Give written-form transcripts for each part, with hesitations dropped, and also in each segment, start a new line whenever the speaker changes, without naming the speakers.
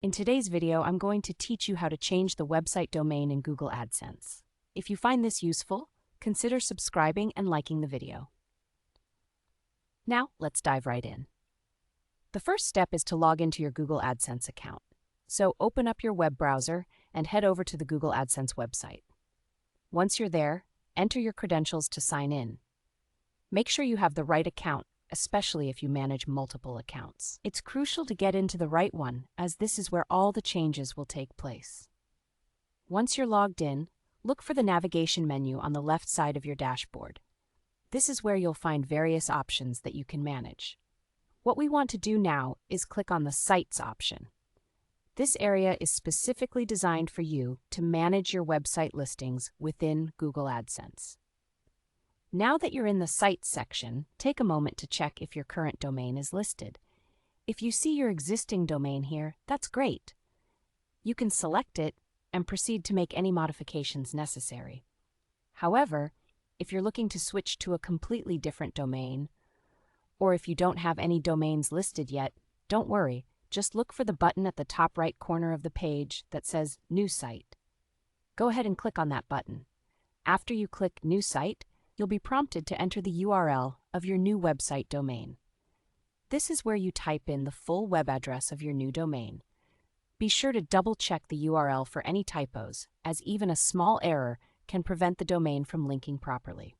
In today's video, I'm going to teach you how to change the website domain in Google AdSense. If you find this useful, consider subscribing and liking the video. Now, let's dive right in. The first step is to log into your Google AdSense account. So open up your web browser and head over to the Google AdSense website. Once you're there, enter your credentials to sign in. Make sure you have the right account, especially if you manage multiple accounts. It's crucial to get into the right one, as this is where all the changes will take place. Once you're logged in, look for the navigation menu on the left side of your dashboard. This is where you'll find various options that you can manage. What we want to do now is click on the Sites option. This area is specifically designed for you to manage your website listings within Google AdSense. Now that you're in the Sites section, take a moment to check if your current domain is listed. If you see your existing domain here, that's great. You can select it and proceed to make any modifications necessary. However, if you're looking to switch to a completely different domain, or if you don't have any domains listed yet, don't worry. Just look for the button at the top right corner of the page that says New Site. Go ahead and click on that button. After you click New Site, you'll be prompted to enter the URL of your new website domain. This is where you type in the full web address of your new domain. Be sure to double-check the URL for any typos, as even a small error can prevent the domain from linking properly.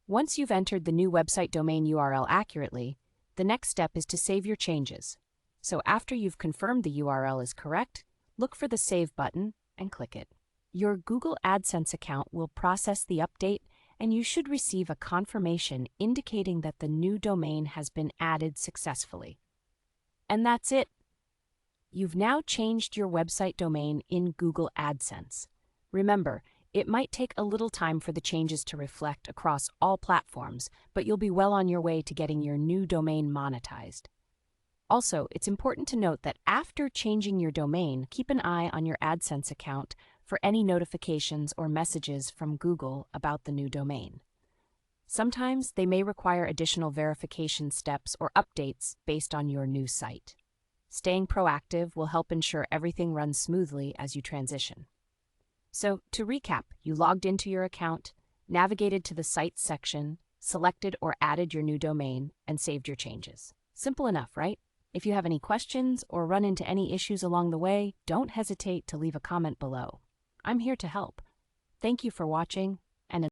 Once you've entered the new website domain URL accurately, the next step is to save your changes. So after you've confirmed the URL is correct, look for the Save button and click it. Your Google AdSense account will process the update, and you should receive a confirmation indicating that the new domain has been added successfully. And that's it. You've now changed your website domain in Google AdSense. Remember, it might take a little time for the changes to reflect across all platforms, but you'll be well on your way to getting your new domain monetized. Also, it's important to note that after changing your domain, keep an eye on your AdSense account for any notifications or messages from Google about the new domain. Sometimes they may require additional verification steps or updates based on your new site. Staying proactive will help ensure everything runs smoothly as you transition. So, to recap, you logged into your account, navigated to the Sites section, selected or added your new domain, and saved your changes. Simple enough, right? If you have any questions or run into any issues along the way, don't hesitate to leave a comment below. I'm here to help. Thank you for watching,